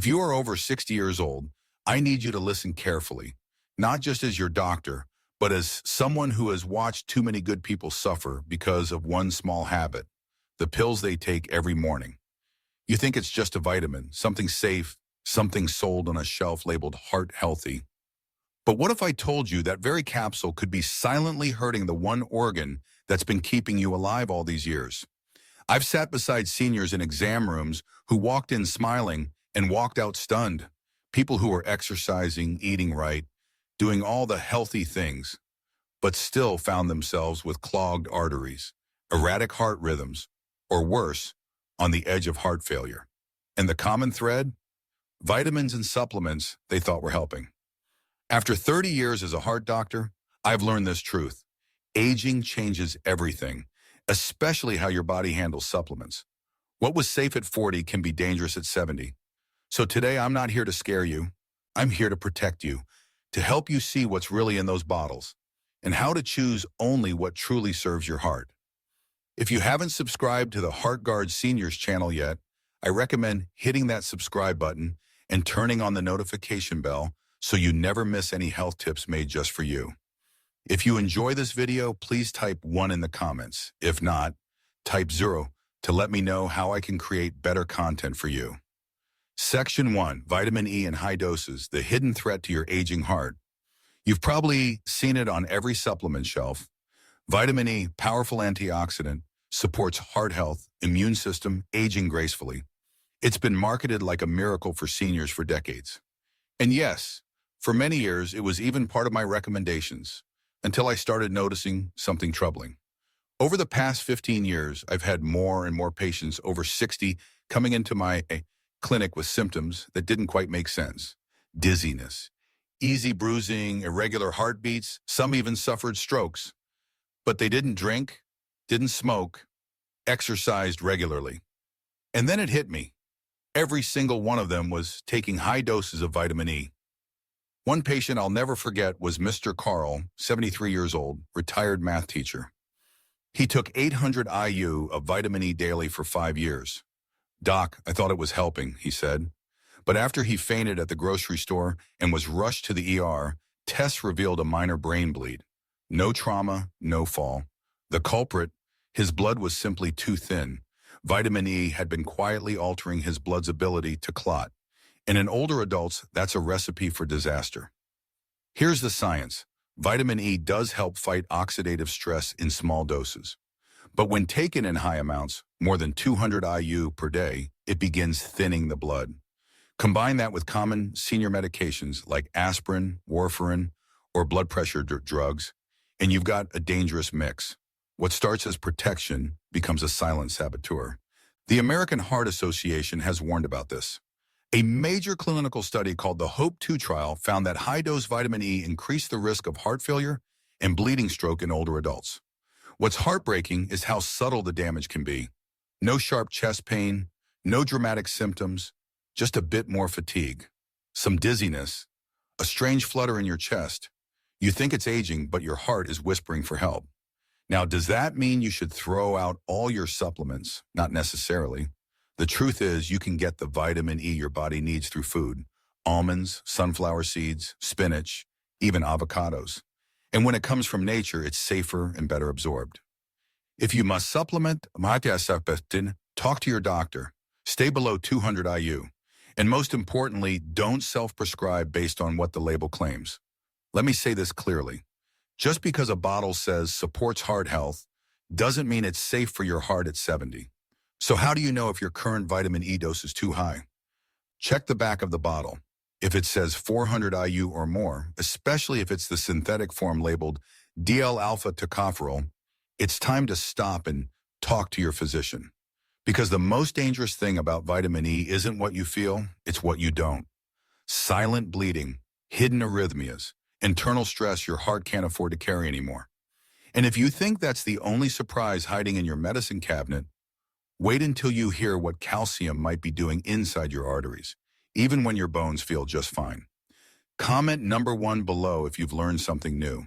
If you are over 60 years old, I need you to listen carefully, not just as your doctor, but as someone who has watched too many good people suffer because of one small habit, the pills they take every morning. You think it's just a vitamin, something safe, something sold on a shelf labeled heart healthy. But what if I told you that very capsule could be silently hurting the one organ that's been keeping you alive all these years? I've sat beside seniors in exam rooms who walked in smiling and walked out stunned. People who were exercising, eating right, doing all the healthy things, but still found themselves with clogged arteries, erratic heart rhythms, or worse, on the edge of heart failure. And the common thread? Vitamins and supplements they thought were helping. After 30 years as a heart doctor, I've learned this truth. Aging changes everything, especially how your body handles supplements. What was safe at 40 can be dangerous at 70. So today I'm not here to scare you. I'm here to protect you, to help you see what's really in those bottles, and how to choose only what truly serves your heart. If you haven't subscribed to the HeartGuard Seniors channel yet, I recommend hitting that subscribe button and turning on the notification bell so you never miss any health tips made just for you. If you enjoy this video, please type 1 in the comments. If not, type 0 to let me know how I can create better content for you. Section 1, Vitamin E in high doses, the hidden threat to your aging heart. You've probably seen it on every supplement shelf. Vitamin E, powerful antioxidant, supports heart health, immune system, aging gracefully. It's been marketed like a miracle for seniors for decades. And yes, for many years, it was even part of my recommendations, until I started noticing something troubling. Over the past 15 years, I've had more and more patients over 60 coming into my clinic with symptoms that didn't quite make sense. Dizziness, easy bruising, irregular heartbeats, some even suffered strokes. But they didn't drink, didn't smoke, exercised regularly. And then it hit me. Every single one of them was taking high doses of vitamin E. One patient I'll never forget was Mr. Carl, 73 years old, retired math teacher. He took 800 IU of vitamin E daily for 5 years. "Doc, I thought it was helping," he said. But after he fainted at the grocery store and was rushed to the ER, tests revealed a minor brain bleed. No trauma, no fall. The culprit, his blood was simply too thin. Vitamin E had been quietly altering his blood's ability to clot. And in older adults, that's a recipe for disaster. Here's the science. Vitamin E does help fight oxidative stress in small doses. But when taken in high amounts, more than 200 IU per day, it begins thinning the blood. Combine that with common senior medications like aspirin, warfarin, or blood pressure drugs, and you've got a dangerous mix. What starts as protection becomes a silent saboteur. The American Heart Association has warned about this. A major clinical study called the HOPE-2 trial found that high-dose vitamin E increased the risk of heart failure and bleeding stroke in older adults. What's heartbreaking is how subtle the damage can be. No sharp chest pain, no dramatic symptoms, just a bit more fatigue, some dizziness, a strange flutter in your chest. You think it's aging, but your heart is whispering for help. Now, does that mean you should throw out all your supplements? Not necessarily. The truth is you can get the vitamin E your body needs through food: almonds, sunflower seeds, spinach, even avocados. And when it comes from nature, it's safer and better absorbed. If you must supplement, talk to your doctor. Stay below 200 IU. And most importantly, don't self-prescribe based on what the label claims. Let me say this clearly. Just because a bottle says supports heart health doesn't mean it's safe for your heart at 70. So how do you know if your current vitamin E dose is too high? Check the back of the bottle. If it says 400 IU or more, especially if it's the synthetic form labeled DL-alpha tocopherol, it's time to stop and talk to your physician. Because the most dangerous thing about vitamin E isn't what you feel, it's what you don't. Silent bleeding, hidden arrhythmias, internal stress your heart can't afford to carry anymore. And if you think that's the only surprise hiding in your medicine cabinet, wait until you hear what calcium might be doing inside your arteries, even when your bones feel just fine. Comment number 1 below if you've learned something new.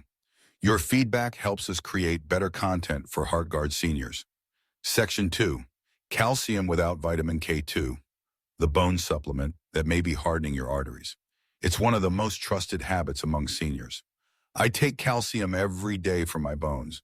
Your feedback helps us create better content for HeartGuard seniors. Section 2, Calcium without vitamin K2. the bone supplement that may be hardening your arteries. It's one of the most trusted habits among seniors. I take calcium every day for my bones.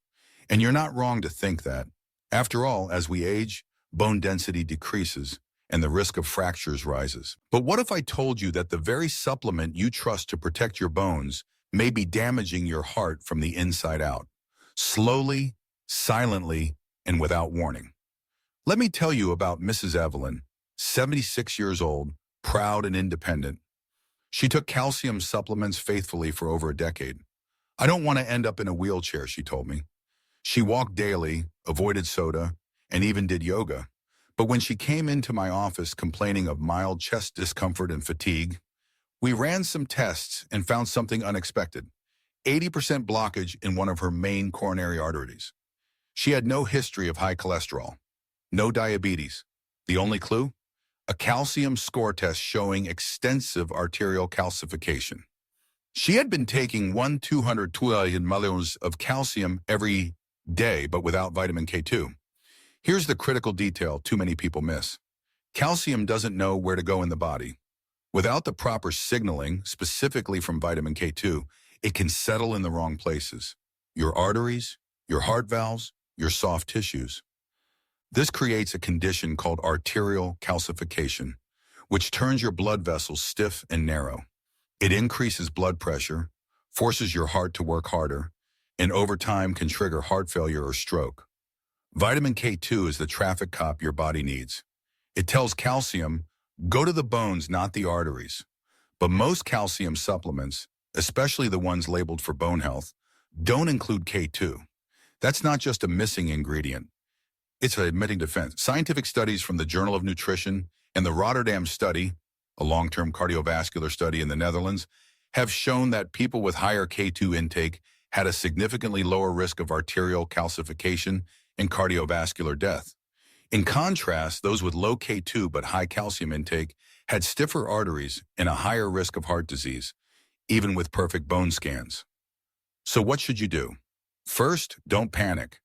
And you're not wrong to think that. After all, as we age, bone density decreases and the risk of fractures rises. But what if I told you that the very supplement you trust to protect your bones may be damaging your heart from the inside out? Slowly, silently, and without warning. Let me tell you about Mrs. Evelyn, 76 years old, proud and independent. She took calcium supplements faithfully for over a decade. I don't want to end up in a wheelchair, she told me. She walked daily, avoided soda, and even did yoga. But when she came into my office complaining of mild chest discomfort and fatigue, we ran some tests and found something unexpected: 80% blockage in one of her main coronary arteries. She had no history of high cholesterol, no diabetes. The only clue? A calcium score test showing extensive arterial calcification. She had been taking 212 milligrams of calcium every day, but without vitamin K2. Here's the critical detail too many people miss. Calcium doesn't know where to go in the body. Without the proper signaling, specifically from vitamin K2, it can settle in the wrong places: your arteries, your heart valves, your soft tissues. This creates a condition called arterial calcification, which turns your blood vessels stiff and narrow. It increases blood pressure, forces your heart to work harder, and over time can trigger heart failure or stroke. Vitamin K2 is the traffic cop your body needs. It tells calcium, go to the bones, not the arteries. But most calcium supplements, especially the ones labeled for bone health, don't include K2. That's not just a missing ingredient. It's an admitting defense. Scientific studies from the Journal of Nutrition and the Rotterdam study, a long-term cardiovascular study in the Netherlands, have shown that people with higher K2 intake had a significantly lower risk of arterial calcification and cardiovascular death. In contrast, those with low K2 but high calcium intake had stiffer arteries and a higher risk of heart disease, even with perfect bone scans. So what should you do? First, don't panic.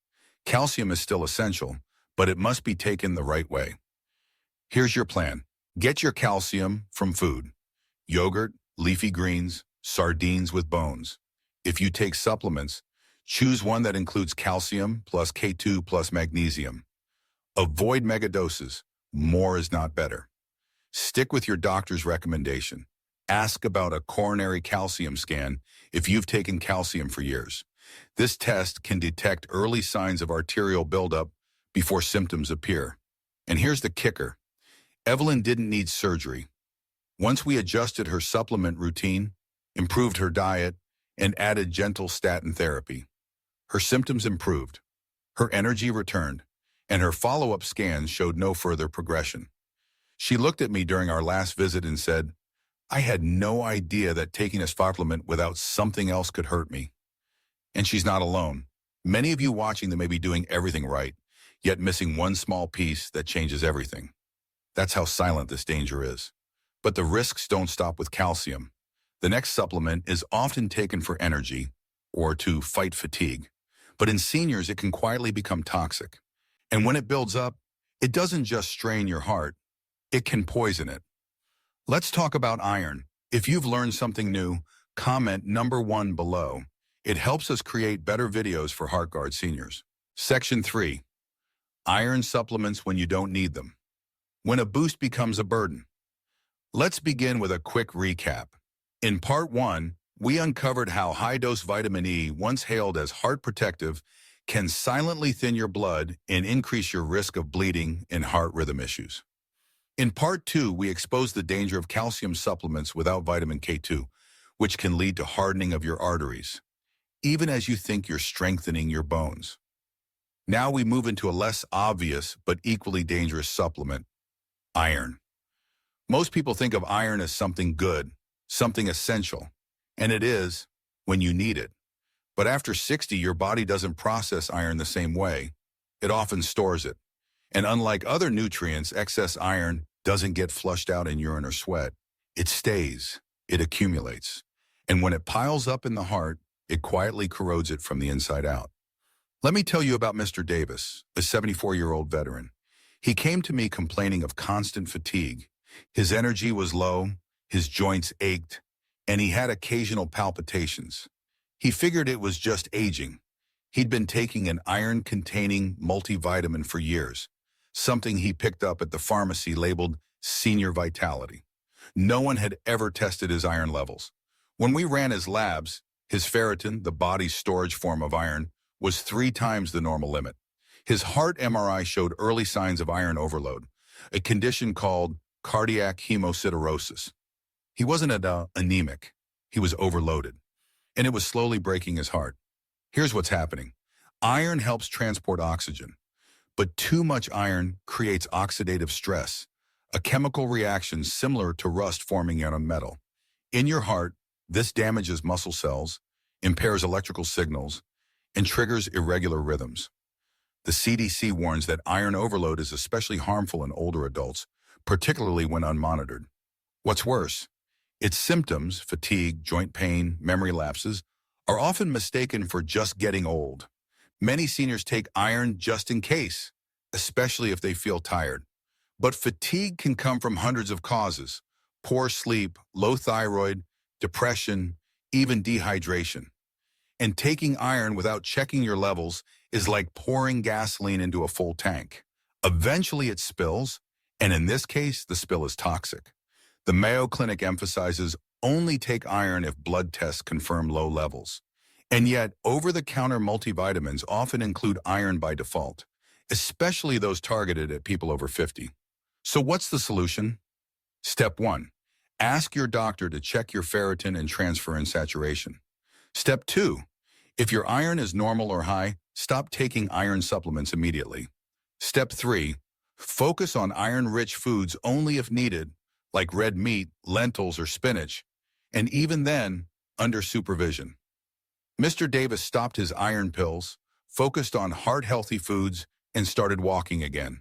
Calcium is still essential, but it must be taken the right way. Here's your plan. Get your calcium from food: yogurt, leafy greens, sardines with bones. If you take supplements, choose one that includes calcium plus K2 plus magnesium. Avoid megadoses. More is not better. Stick with your doctor's recommendation. Ask about a coronary calcium scan if you've taken calcium for years. This test can detect early signs of arterial buildup before symptoms appear. And here's the kicker. Evelyn didn't need surgery. Once we adjusted her supplement routine, improved her diet, and added gentle statin therapy, her symptoms improved, her energy returned, and her follow-up scans showed no further progression. She looked at me during our last visit and said, "I had no idea that taking a supplement without something else could hurt me." And she's not alone. Many of you watching them may be doing everything right, yet missing one small piece that changes everything. That's how silent this danger is. But the risks don't stop with calcium. The next supplement is often taken for energy or to fight fatigue. But in seniors, it can quietly become toxic. And when it builds up, it doesn't just strain your heart, it can poison it. Let's talk about iron. If you've learned something new, comment number 1 below. It helps us create better videos for HeartGuard seniors. Section 3. Iron supplements when you don't need them. When a boost becomes a burden. Let's begin with a quick recap. In part 1, we uncovered how high-dose vitamin E, once hailed as heart protective, can silently thin your blood and increase your risk of bleeding and heart rhythm issues. In part 2, we exposed the danger of calcium supplements without vitamin K2, which can lead to hardening of your arteries, even as you think you're strengthening your bones. Now we move into a less obvious but equally dangerous supplement: iron. Most people think of iron as something good, something essential, and it is when you need it. But after 60, your body doesn't process iron the same way. It often stores it. And unlike other nutrients, excess iron doesn't get flushed out in urine or sweat. It stays, it accumulates. And when it piles up in the heart, it quietly corrodes it from the inside out. Let me tell you about Mr. Davis, a 74-year-old veteran. He came to me complaining of constant fatigue, His energy was low, his joints ached, and he had occasional palpitations. He figured it was just aging. He'd been taking an iron-containing multivitamin for years, something he picked up at the pharmacy labeled Senior Vitality. No one had ever tested his iron levels. When we ran his labs, his ferritin, the body's storage form of iron, was 3 times the normal limit. His heart MRI showed early signs of iron overload, a condition called cardiac hemosiderosis. He wasn't anemic, he was overloaded, and it was slowly breaking his heart. Here's what's happening. Iron helps transport oxygen, but too much iron creates oxidative stress, a chemical reaction similar to rust forming on a metal. In your heart, this damages muscle cells, impairs electrical signals, and triggers irregular rhythms. The CDC warns that iron overload is especially harmful in older adults, particularly when unmonitored. What's worse, its symptoms, fatigue, joint pain, memory lapses, are often mistaken for just getting old. Many seniors take iron just in case, especially if they feel tired. But fatigue can come from hundreds of causes: poor sleep, low thyroid, depression, even dehydration. And taking iron without checking your levels is like pouring gasoline into a full tank. Eventually it spills, and in this case, the spill is toxic. The Mayo Clinic emphasizes only take iron if blood tests confirm low levels. And yet, over-the-counter multivitamins often include iron by default, especially those targeted at people over 50. So what's the solution? Step 1. Ask your doctor to check your ferritin and transferrin saturation. Step 2. If your iron is normal or high, stop taking iron supplements immediately. Step 3. Focus on iron-rich foods only if needed, like red meat, lentils, or spinach, and even then, under supervision. Mr. Davis stopped his iron pills, focused on heart-healthy foods, and started walking again.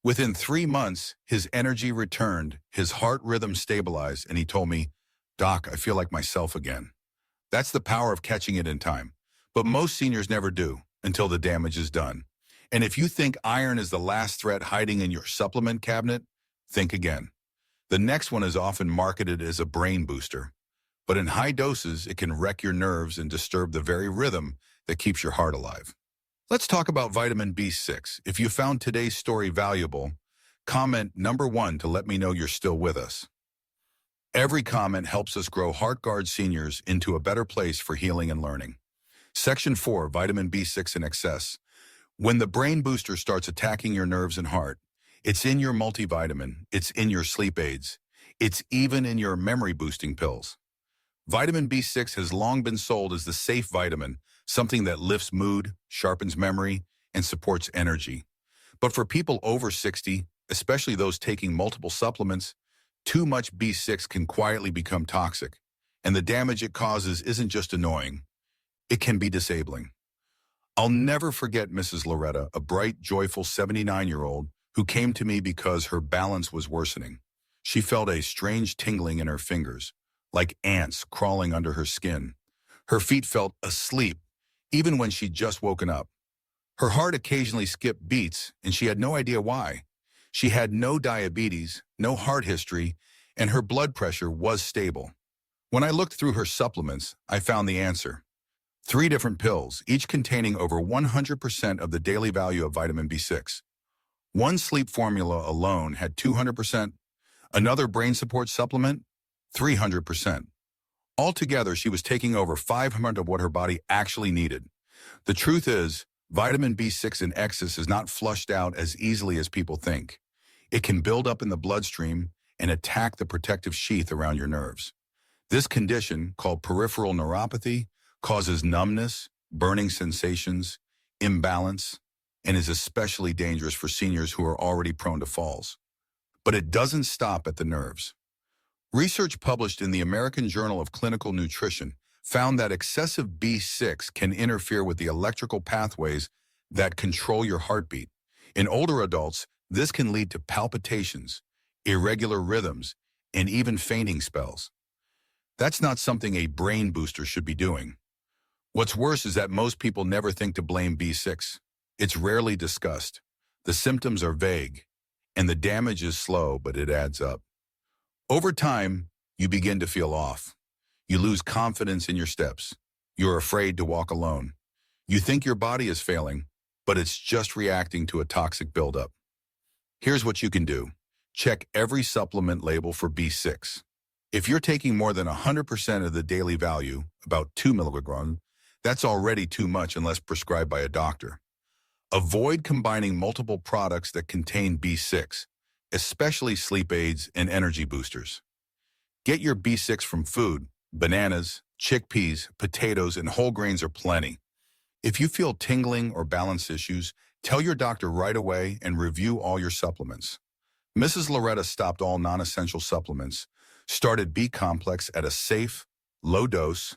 Within 3 months, his energy returned, his heart rhythm stabilized, and he told me, "Doc, I feel like myself again." That's the power of catching it in time. But most seniors never do until the damage is done. And if you think iron is the last threat hiding in your supplement cabinet, think again. The next one is often marketed as a brain booster, but in high doses, it can wreck your nerves and disturb the very rhythm that keeps your heart alive. Let's talk about vitamin B6. If you found today's story valuable, comment number 1 to let me know you're still with us. Every comment helps us grow HeartGuard seniors into a better place for healing and learning. Section 4, vitamin B6 in excess. When the brain booster starts attacking your nerves and heart, it's in your multivitamin, it's in your sleep aids, it's even in your memory-boosting pills. Vitamin B6 has long been sold as the safe vitamin, something that lifts mood, sharpens memory, and supports energy. But for people over 60, especially those taking multiple supplements, too much B6 can quietly become toxic, and the damage it causes isn't just annoying, it can be disabling. I'll never forget Mrs. Loretta, a bright, joyful 79-year-old who came to me because her balance was worsening. She felt a strange tingling in her fingers, like ants crawling under her skin. Her feet felt asleep, even when she'd just woken up. Her heart occasionally skipped beats, and she had no idea why. She had no diabetes, no heart history, and her blood pressure was stable. When I looked through her supplements, I found the answer. 3 different pills, each containing over 100% of the daily value of vitamin B6. One sleep formula alone had 200%, another brain support supplement, 300%. Altogether, she was taking over 500 of what her body actually needed. The truth is, vitamin B6 in excess is not flushed out as easily as people think. It can build up in the bloodstream and attack the protective sheath around your nerves. This condition, called peripheral neuropathy, causes numbness, burning sensations, imbalance, and is especially dangerous for seniors who are already prone to falls. But it doesn't stop at the nerves. Research published in the American Journal of Clinical Nutrition found that excessive B6 can interfere with the electrical pathways that control your heartbeat. In older adults, this can lead to palpitations, irregular rhythms, and even fainting spells. That's not something a brain booster should be doing. What's worse is that most people never think to blame B6. It's rarely discussed. The symptoms are vague, and the damage is slow, but it adds up. Over time, you begin to feel off. You lose confidence in your steps. You're afraid to walk alone. You think your body is failing, but it's just reacting to a toxic buildup. Here's what you can do. Check every supplement label for B6. If you're taking more than 100% of the daily value, about 2 milligrams, that's already too much unless prescribed by a doctor. Avoid combining multiple products that contain B6, especially sleep aids and energy boosters. Get your B6 from food. Bananas, chickpeas, potatoes, and whole grains are plenty. If you feel tingling or balance issues, tell your doctor right away and review all your supplements. Mrs. Loretta stopped all non-essential supplements, started B-complex at a safe, low dose,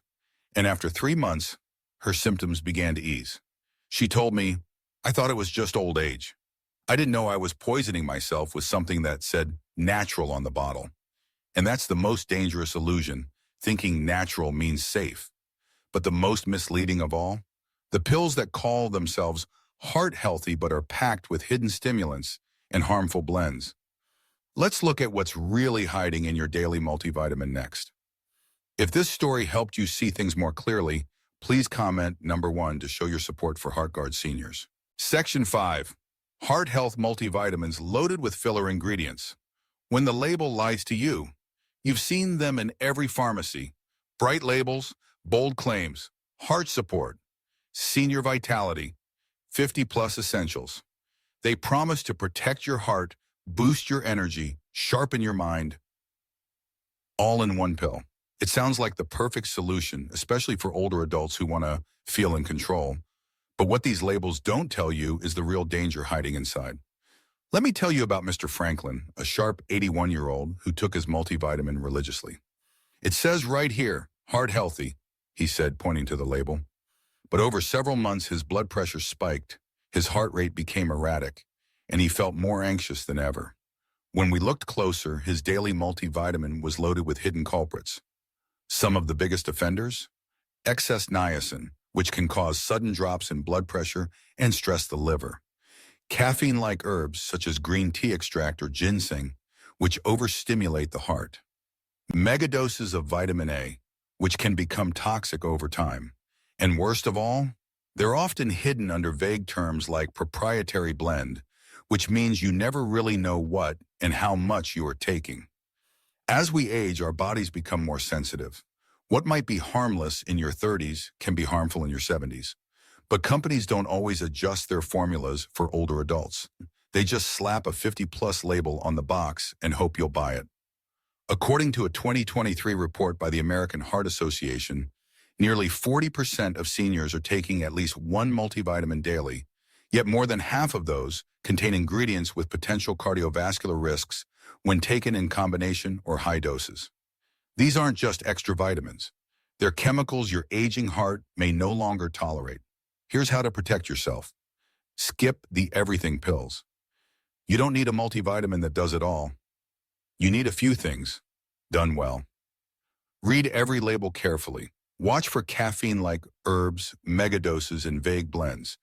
and after 3 months, her symptoms began to ease. She told me, "I thought it was just old age. I didn't know I was poisoning myself with something that said natural on the bottle." And that's the most dangerous illusion, thinking natural means safe. But the most misleading of all, the pills that call themselves heart healthy but are packed with hidden stimulants and harmful blends. Let's look at what's really hiding in your daily multivitamin next. If this story helped you see things more clearly, please comment number 1 to show your support for HeartGuard seniors. Section 5. Heart Health Multivitamins loaded with filler ingredients. When the label lies to you, you've seen them in every pharmacy. Bright labels, bold claims, heart support, senior vitality, 50-plus essentials. They promise to protect your heart, boost your energy, sharpen your mind, all in one pill. It sounds like the perfect solution, especially for older adults who want to feel in control. But what these labels don't tell you is the real danger hiding inside. Let me tell you about Mr. Franklin, a sharp 81-year-old who took his multivitamin religiously. "It says right here, heart healthy," he said, pointing to the label. But over several months, his blood pressure spiked, his heart rate became erratic, and he felt more anxious than ever. When we looked closer, his daily multivitamin was loaded with hidden culprits. Some of the biggest offenders? Excess niacin, which can cause sudden drops in blood pressure and stress the liver. Caffeine-like herbs such as green tea extract or ginseng, which overstimulate the heart. Megadoses of vitamin A, which can become toxic over time. And worst of all, they're often hidden under vague terms like proprietary blend, which means you never really know what and how much you are taking. As we age, our bodies become more sensitive. What might be harmless in your 30s can be harmful in your 70s. But companies don't always adjust their formulas for older adults. They just slap a 50-plus label on the box and hope you'll buy it. According to a 2023 report by the American Heart Association, nearly 40% of seniors are taking at least one multivitamin daily, yet more than half of those contain ingredients with potential cardiovascular risks when taken in combination or high doses. These aren't just extra vitamins. They're chemicals your aging heart may no longer tolerate. Here's how to protect yourself. Skip the everything pills. You don't need a multivitamin that does it all. You need a few things done well. Read every label carefully. Watch for caffeine-like herbs, megadoses, and vague blends.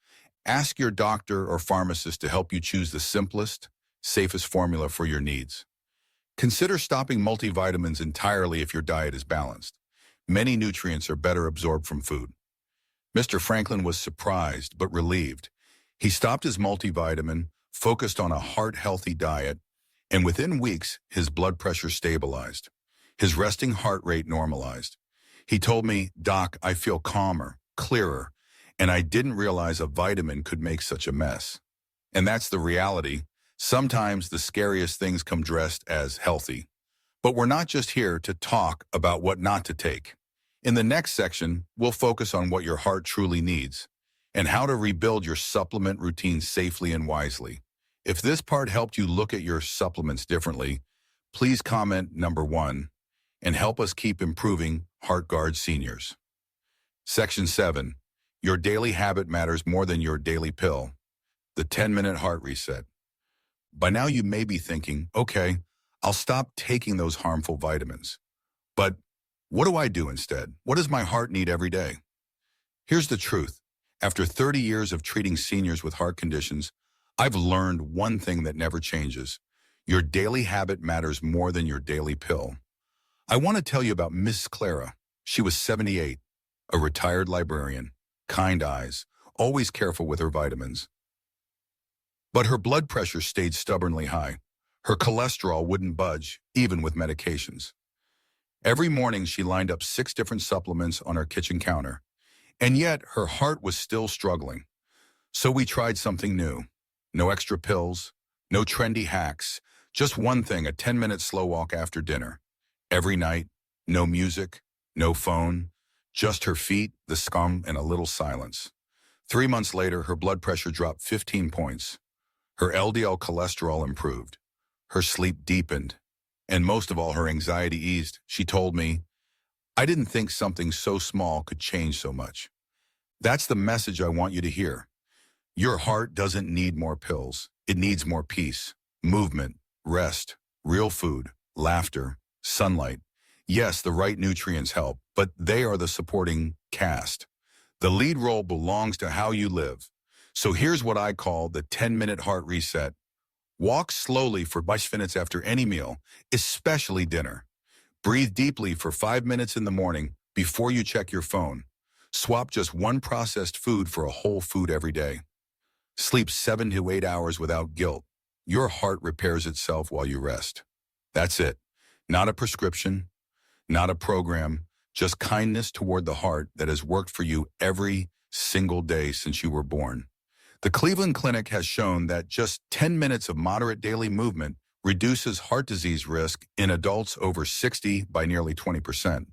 Ask your doctor or pharmacist to help you choose the simplest, safest formula for your needs. Consider stopping multivitamins entirely if your diet is balanced. Many nutrients are better absorbed from food. Mr. Franklin was surprised but relieved. He stopped his multivitamin, focused on a heart-healthy diet, and within weeks, his blood pressure stabilized. His resting heart rate normalized. He told me, "Doc, I feel calmer, clearer, and I didn't realize a vitamin could make such a mess." And that's the reality. Sometimes the scariest things come dressed as healthy. But we're not just here to talk about what not to take. In the next section, we'll focus on what your heart truly needs and how to rebuild your supplement routine safely and wisely. If this part helped you look at your supplements differently, please comment number 1 and help us keep improving HeartGuard seniors. Section 7. Your daily habit matters more than your daily pill. The 10-minute heart reset. By now you may be thinking, okay, I'll stop taking those harmful vitamins. But what do I do instead? What does my heart need every day? Here's the truth. After 30 years of treating seniors with heart conditions, I've learned one thing that never changes. Your daily habit matters more than your daily pill. I want to tell you about Miss Clara. She was 78, a retired librarian, kind eyes, always careful with her vitamins. But her blood pressure stayed stubbornly high. Her cholesterol wouldn't budge, even with medications. Every morning she lined up 6 different supplements on her kitchen counter, and yet her heart was still struggling. So we tried something new. No extra pills, no trendy hacks, just one thing, a 10-minute slow walk after dinner. Every night, no music, no phone, just her feet, the scum, and a little silence. 3 months later, her blood pressure dropped 15 points. Her LDL cholesterol improved. Her sleep deepened. And most of all, her anxiety eased. She told me, "I didn't think something so small could change so much." That's the message I want you to hear. Your heart doesn't need more pills. It needs more peace, movement, rest, real food, laughter, sunlight. Yes, the right nutrients help, but they are the supporting cast. The lead role belongs to how you live. So here's what I call the 10-minute heart reset. Walk slowly for 5 minutes after any meal, especially dinner. Breathe deeply for 5 minutes in the morning before you check your phone. Swap just one processed food for a whole food every day. Sleep 7 to 8 hours without guilt. Your heart repairs itself while you rest. That's it. Not a prescription, not a program, just kindness toward the heart that has worked for you every single day since you were born. The Cleveland Clinic has shown that just 10 minutes of moderate daily movement reduces heart disease risk in adults over 60 by nearly 20%.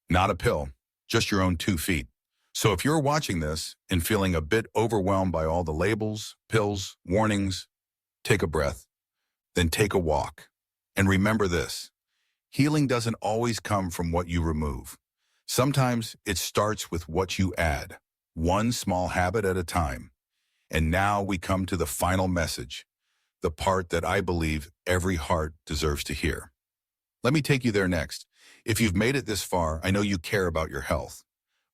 Not a pill, just your own 2 feet. So if you're watching this and feeling a bit overwhelmed by all the labels, pills, warnings, take a breath, then take a walk. And remember this, healing doesn't always come from what you remove. Sometimes it starts with what you add, one small habit at a time. And now we come to the final message, the part that I believe every heart deserves to hear. Let me take you there next. If you've made it this far, I know you care about your health.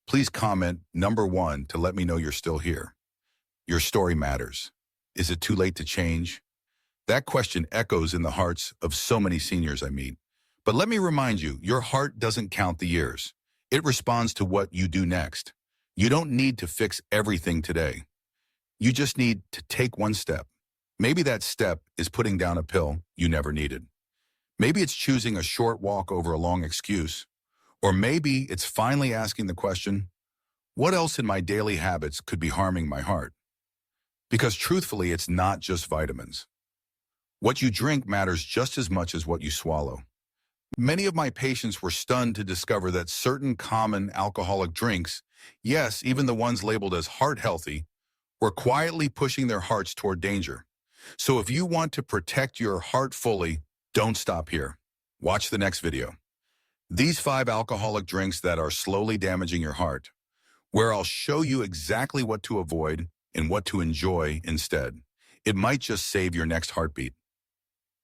Please comment number 1 to let me know you're still here. Your story matters. Is it too late to change? That question echoes in the hearts of so many seniors I meet. But let me remind you, your heart doesn't count the years. It responds to what you do next. You don't need to fix everything today. You just need to take one step. Maybe that step is putting down a pill you never needed. Maybe it's choosing a short walk over a long excuse. Or maybe it's finally asking the question, what else in my daily habits could be harming my heart? Because truthfully, it's not just vitamins. What you drink matters just as much as what you swallow. Many of my patients were stunned to discover that certain common alcoholic drinks, yes, even the ones labeled as heart healthy, were quietly pushing their hearts toward danger. So if you want to protect your heart fully, don't stop here. Watch the next video. These 5 alcoholic drinks that are slowly damaging your heart, where I'll show you exactly what to avoid and what to enjoy instead. It might just save your next heartbeat.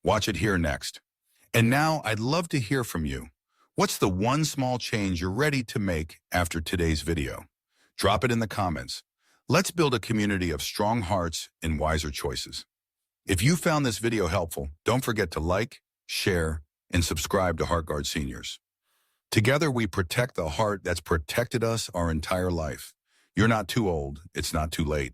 Watch it here next. And now I'd love to hear from you. What's the one small change you're ready to make after today's video? Drop it in the comments. Let's build a community of strong hearts and wiser choices. If you found this video helpful, don't forget to like, share, and subscribe to HeartGuard Seniors. Together we protect the heart that's protected us our entire life. You're not too old, it's not too late.